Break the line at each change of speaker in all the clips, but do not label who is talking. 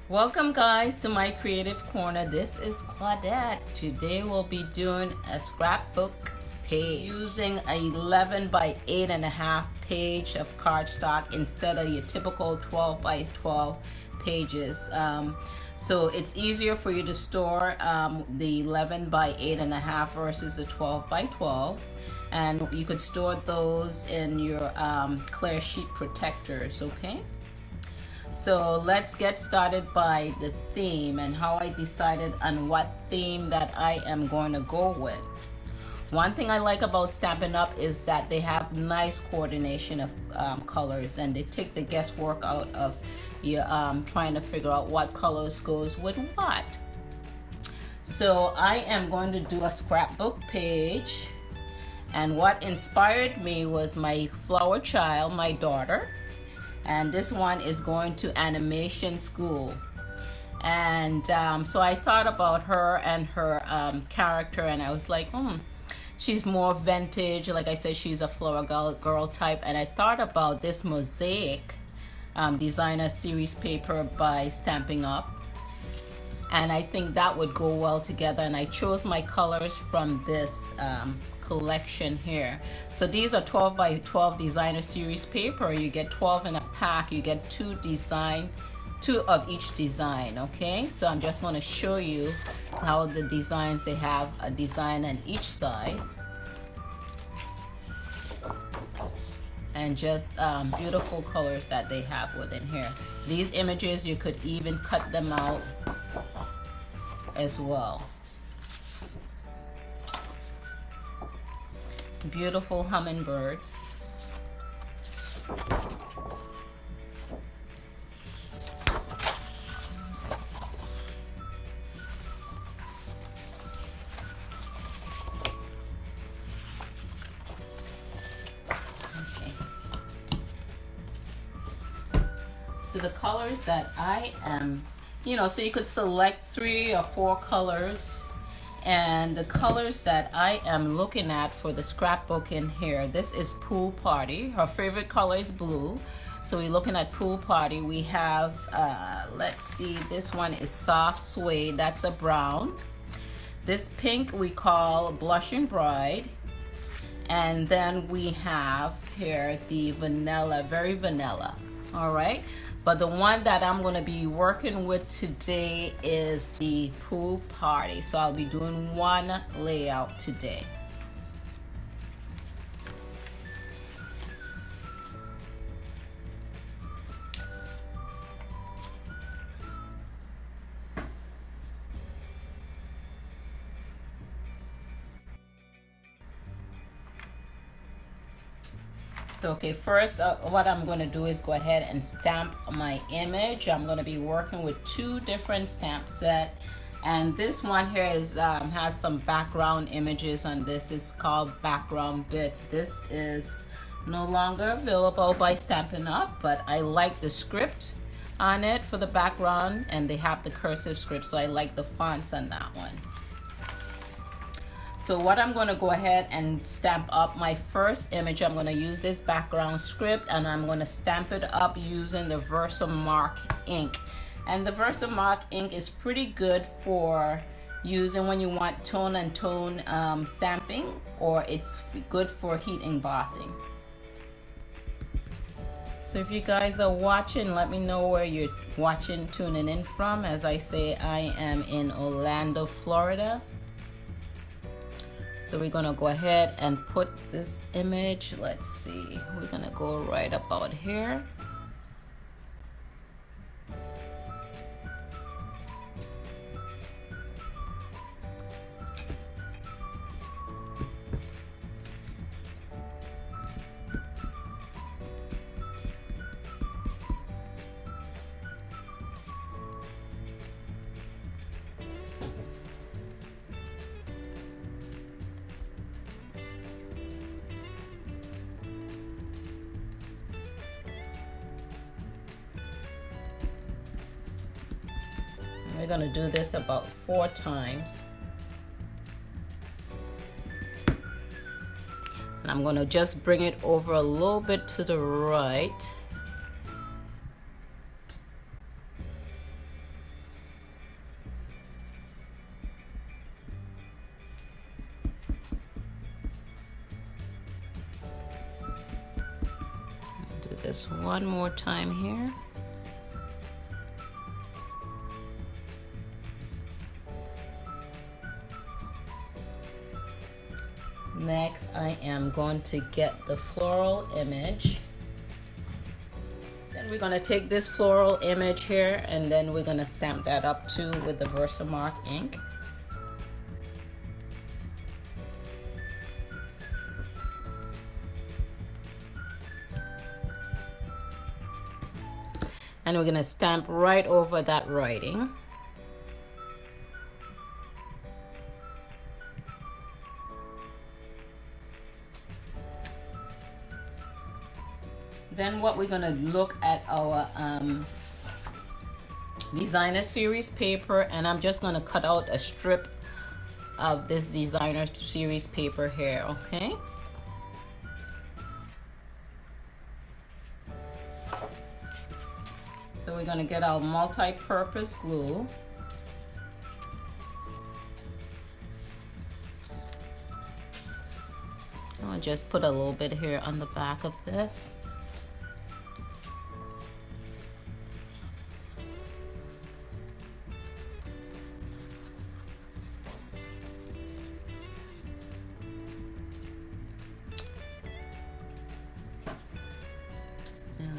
Welcome guys to my creative corner. This is Claudette. Today we'll be doing a scrapbook page using a 11 by 8.5 page of cardstock instead of your typical 12 by 12 pages. So it's easier for you to store the 11 by 8.5 versus the 12 by 12. And you could store those in your clear sheet protectors, okay? So let's get started by the theme and how I decided on what theme that I am going to go with. One thing I like about Stampin' Up! Is that they have nice coordination of colors, and they take the guesswork out of you trying to figure out what colors goes with what. So I am going to do a scrapbook page, and what inspired me was my flower child, my daughter. And this one is going to animation school. And so I thought about her and her character, and I was like, she's more vintage. Like I said, she's a flower girl type. And I thought about this mosaic designer series paper by Stampin' Up! And I think that would go well together. And I chose my colors from this collection here. So these are 12 by 12 designer series paper. You get 12 in a pack. You get two of each design. Okay, so I'm just going to show you how the designs, they have a design on each side, and just beautiful colors that they have within here. These images, you could even cut them out as well. Beautiful hummingbirds. Okay. So the colors that I am, so you could select 3 or 4 colors. And the colors that I am looking at for the scrapbook in here, this is Pool Party. Her favorite color is blue. So we're looking at Pool Party. We have, let's see, this one is Soft Suede. That's a brown. This pink we call Blushing Bride. And then we have here the vanilla, very vanilla. All right. But the one that I'm going to be working with today is the Pool Party. So I'll be doing one layout today. So okay, first what I'm going to do is go ahead and stamp my image. I'm going to be working with 2 different stamp set, and this one here is has some background images on this. It's called Background Bits. This is no longer available by Stampin' Up!, but I like the script on it for the background, and they have the cursive script, so I like the fonts on that one. So what I'm going to go ahead and stamp up my first image, I'm going to use this background script, and I'm going to stamp it up using the Versamark ink. And the Versamark ink is pretty good for using when you want tone and tone stamping, or it's good for heat embossing. So if you guys are watching, let me know where you're watching, tuning in from. As I say, I am in Orlando, Florida. So we're gonna go ahead and put this image, let's see, we're gonna go right about here. We're going to do this about 4 times. And I'm going to just bring it over a little bit to the right. this one more time here. Next, I am going to get the floral image. Then we're going to take this floral image here, and then we're going to stamp that up too with the Versamark ink. And we're going to stamp right over that writing. Then what we're going to look at our designer series paper, and I'm just going to cut out a strip of this designer series paper here, okay? So we're going to get our multi-purpose glue. I'll just put a little bit here on the back of this.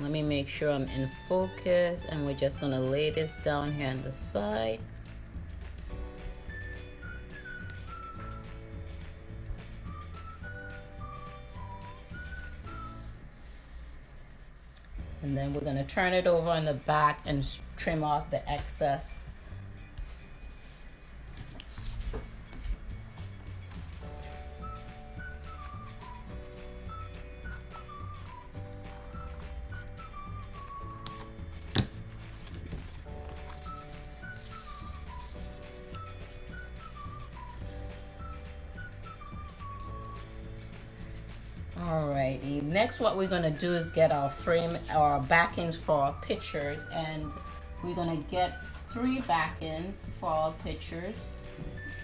Let me make sure I'm in focus, and we're just going to lay this down here on the side. And then we're going to turn it over on the back and trim off the excess. Alrighty, next what we're going to do is get our frame, our backings for our pictures, and we're going to get 3 backings for our pictures.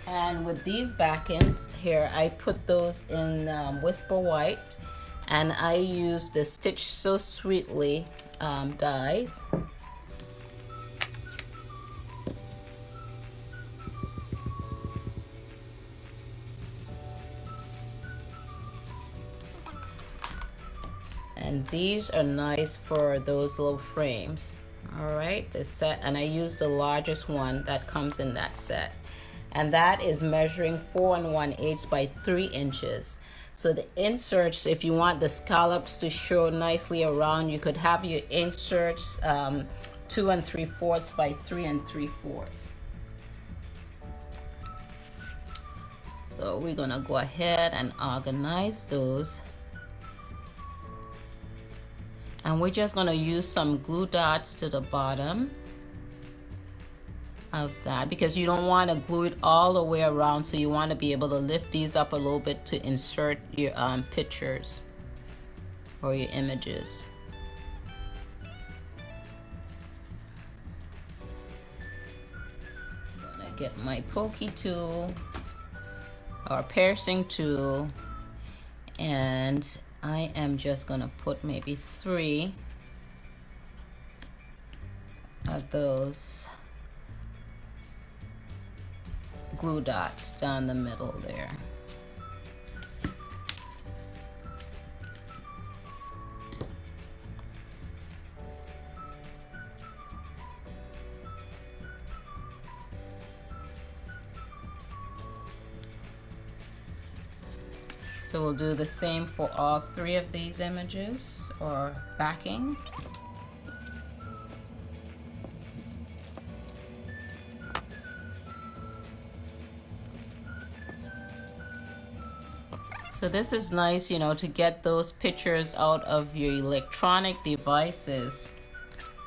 And with these backings here, I put those in Whisper White, and I use the Stitch So Sweetly dies. And these are nice for those little frames. All right, this set, and I use the largest one that comes in that set. And that is measuring 4 1/8 by 3 inches. So the inserts, if you want the scallops to show nicely around, you could have your inserts 2 3/4 by 3 3/4. So we're gonna go ahead and organize those. And we're just going to use some glue dots to the bottom of that, because you don't want to glue it all the way around, so you want to be able to lift these up a little bit to insert your pictures or your images. I'm going to get my pokey tool or piercing tool, and I am just going to put maybe 3 of those glue dots down the middle there. So we'll do the same for all 3 of these images or backing. So this is nice, you know, to get those pictures out of your electronic devices.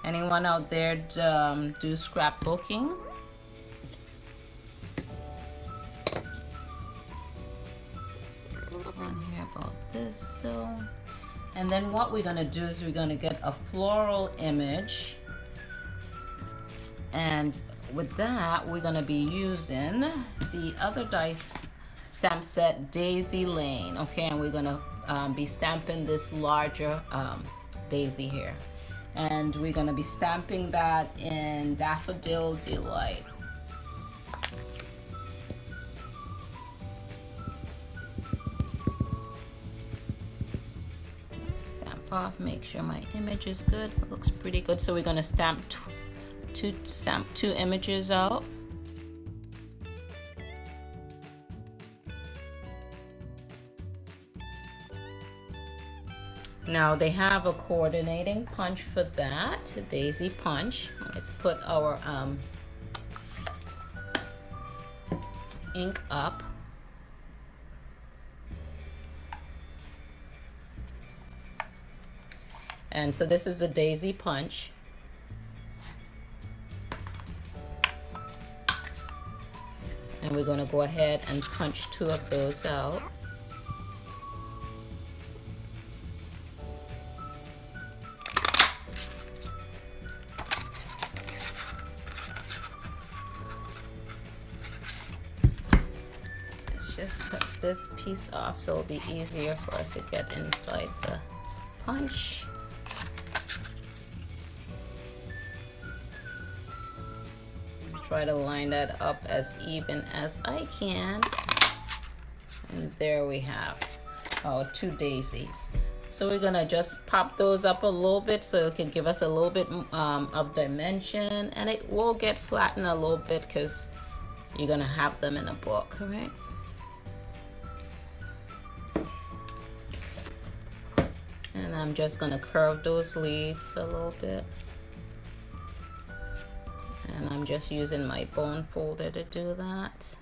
Anyone out there do scrapbooking? So, and then what we're going to do is we're going to get a floral image, and with that we're going to be using the other dice stamp set Daisy Lane, okay, and we're going to be stamping this larger daisy here. And we're going to be stamping that in Daffodil Delight. Stamp off, make sure my image is good. It looks pretty good. So we're going to stamp two images out. Now they have a coordinating punch for that, a daisy punch. Let's put our ink up. And so this is a daisy punch. And we're going to go ahead and punch two of those out. Just cut this piece off so it'll be easier for us to get inside the punch. Try to line that up as even as I can. And there we have our two daisies. So we're gonna just pop those up a little bit so it can give us a little bit of dimension, and it will get flattened a little bit because you're gonna have them in a book, right? And I'm just gonna curve those leaves a little bit. And I'm just using my bone folder to do that.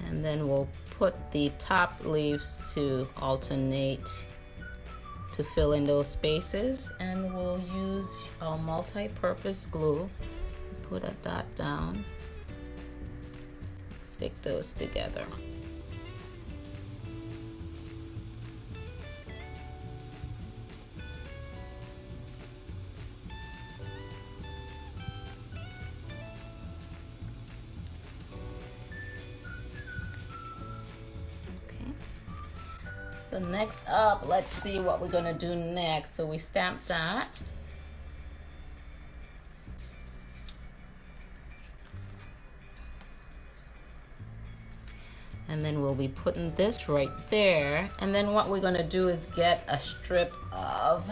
And then we'll put the top leaves to alternate to fill in those spaces. And we'll use our multi-purpose glue. Put a dot down. Stick those together. Okay. So next up, let's see what we're gonna do next. So we stamp that. And then we'll be putting this right there. And then what we're gonna do is get a strip of,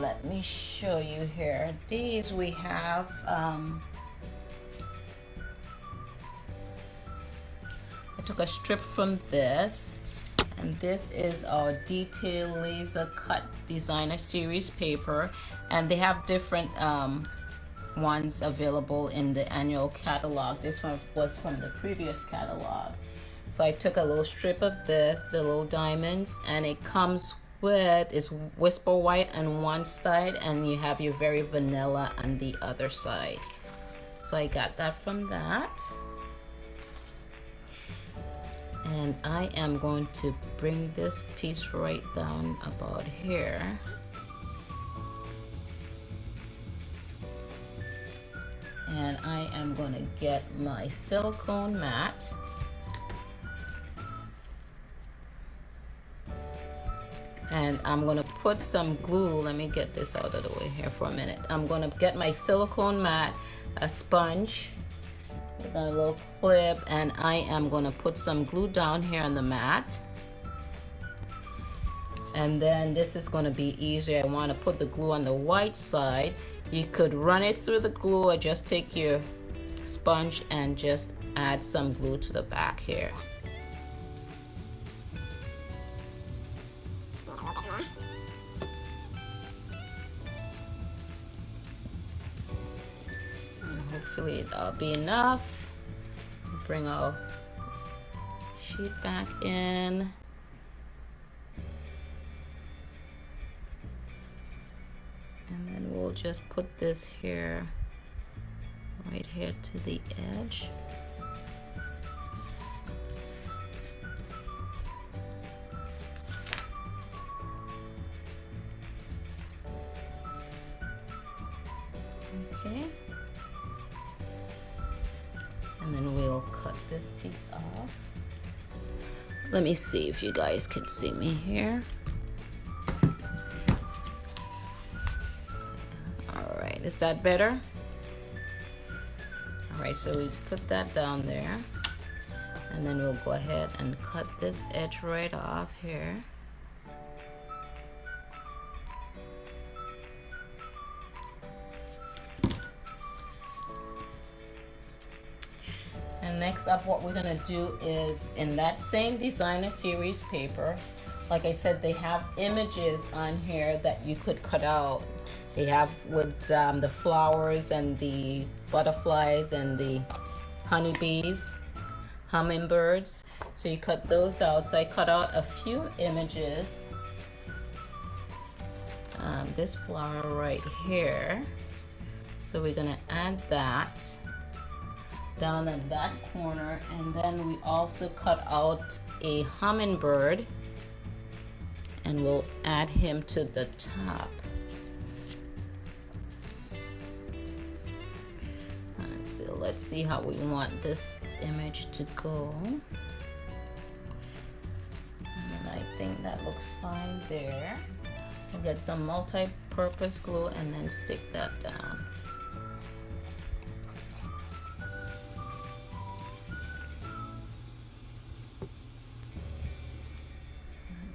let me show you here. These we have, I took a strip from this, and this is our Detail Laser Cut Designer Series paper. And they have different ones available in the annual catalog. This one was from the previous catalog. So I took a little strip of this, the little diamonds, and it comes with, it's whisper white on one side and you have your very vanilla on the other side. So I got that from that. And I am going to bring this piece right down about here. And I am going to get my silicone mat. And I'm going to put some glue. Let me get this out of the way here for a minute. I'm going to get my silicone mat, a sponge with a little clip, and I am going to put some glue down here on the mat. And then this is going to be easier. I want to put the glue on the white side. You could run it through the glue or just take your sponge and just add some glue to the back here. And hopefully that'll be enough. Bring our sheet back in. And then we'll just put this here, right here to the edge. Okay. And then we'll cut this piece off. Let me see if you guys can see me here. All right, is that better? All right, so we put that down there. And then we'll go ahead and cut this edge right off here. And next up, what we're gonna do is, in that same designer series paper, like I said, they have images on here that you could cut out. They have with the flowers and the butterflies and the honeybees, hummingbirds. So you cut those out. So I cut out a few images. This flower right here. So we're gonna add that down in that corner, and then we also cut out a hummingbird and we'll add him to the top. Let's see how we want this image to go. And I think that looks fine there. We'll get some multi-purpose glue and then stick that down.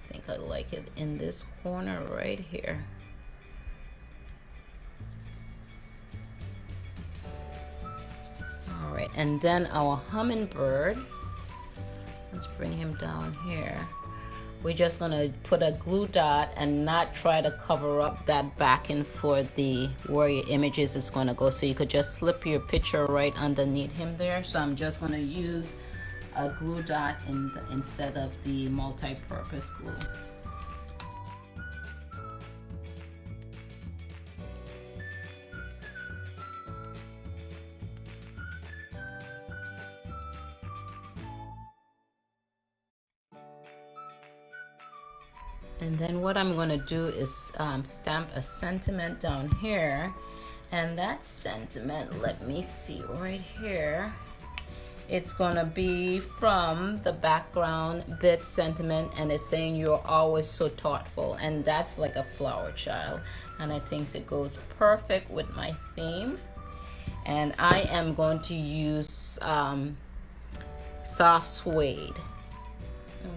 I think I like it in this corner right here. Alright, and then our hummingbird, let's bring him down here. We're just gonna put a glue dot and not try to cover up that backing for the where your images is gonna go. So you could just slip your picture right underneath him there. So I'm just gonna use a glue dot instead of the multi-purpose glue. And then what I'm going to do is stamp a sentiment down here, and that sentiment, let me see right here, it's going to be from the background bit sentiment, and it's saying you're always so thoughtful, and that's like a flower child, and I think it goes perfect with my theme. And I am going to use soft suede.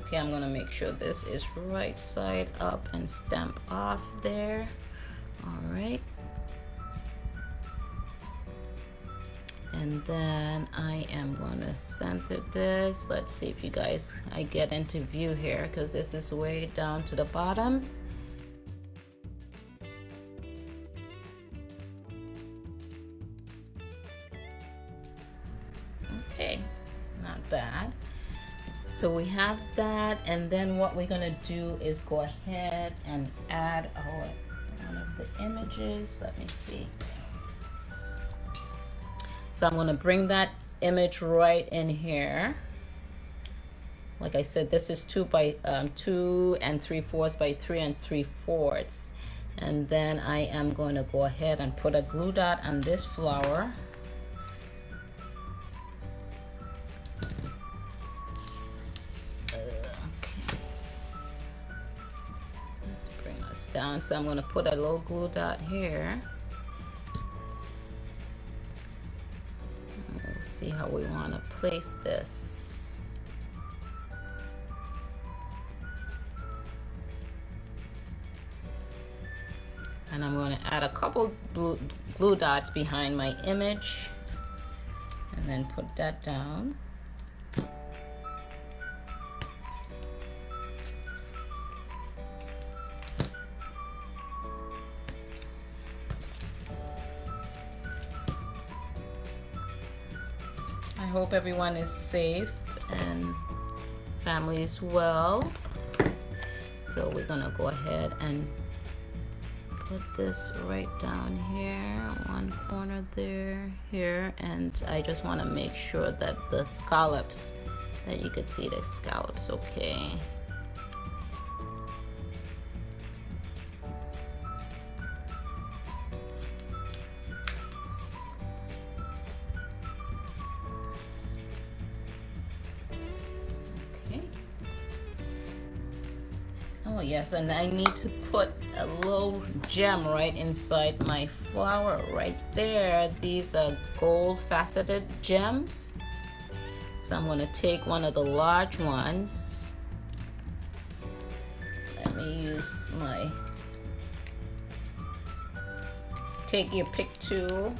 Okay, I'm gonna make sure this is right side up and stamp off there. All right. And then I am gonna center this. Let's see if you guys, I get into view here because this is way down to the bottom. Okay, not bad. So we have that, and then what we're gonna do is go ahead and add our one of the images. Let me see. So I'm gonna bring that image right in here. Like I said, this is 2 3/4 by 3 3/4, and then I am going to go ahead and put a glue dot on this flower. Down, so I'm going to put a little glue dot here. We'll see how we want to place this. And I'm going to add a couple glue dots behind my image and then put that down. I hope everyone is safe and family is well. So we're gonna go ahead and put this right down here, one corner there, here, and I just want to make sure that the scallops, that you could see the scallops okay. Oh yes, and I need to put a little gem right inside my flower right there. These are gold faceted gems. So I'm going to take one of the large ones. Let me use my take your pick tool.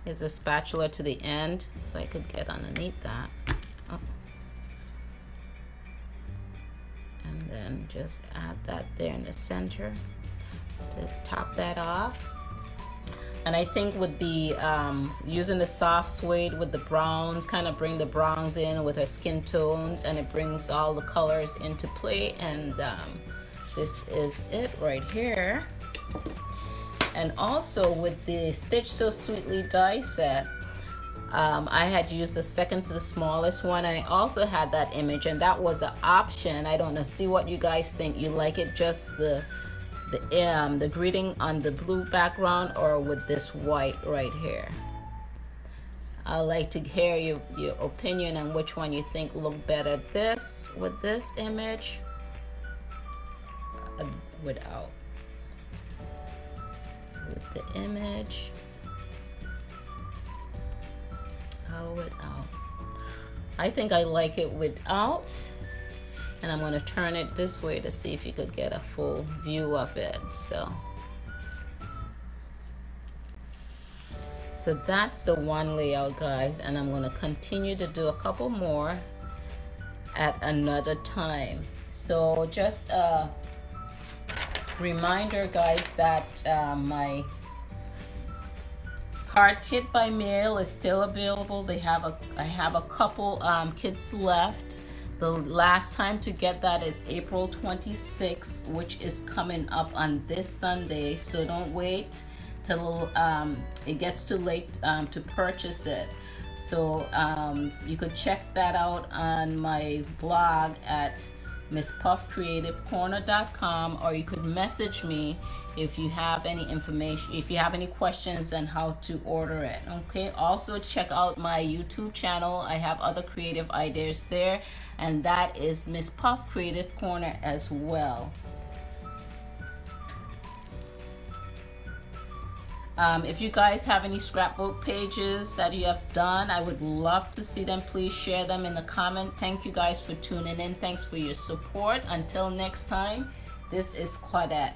Here's a spatula to the end so I could get underneath that. Oh. And then just add that there in the center to top that off. And I think with the using the soft suede with the browns, kind of bring the browns in with her skin tones, and it brings all the colors into play. And this is it right here. And also with the Stitch So Sweetly die set, I had used the second to the smallest one. I also had that image, and that was an option. I don't know, see what you guys think. You like it just the greeting on the blue background, or with this white right here? I'd like to hear your opinion on which one you think look better. This with this image, without. With the image, without. I think I like it without, and I'm going to turn it this way to see if you could get a full view of it. So that's the one layout, guys, and I'm going to continue to do a couple more at another time. So just reminder, guys, that my card kit by mail is still available. I have a couple kits left. The last time to get that is April 26th, which is coming up on this Sunday. So don't wait till it gets too late to purchase it. So you could check that out on my blog at MsPuffCreativeCorner.com, or you could message me if you have any information, if you have any questions on how to order it. Okay, also check out my YouTube channel. I have other creative ideas there, and that is MsPuff Creative Corner as well. If you guys have any scrapbook pages that you have done, I would love to see them. Please share them in the comment. Thank you guys for tuning in. Thanks for your support. Until next time, this is Claudette.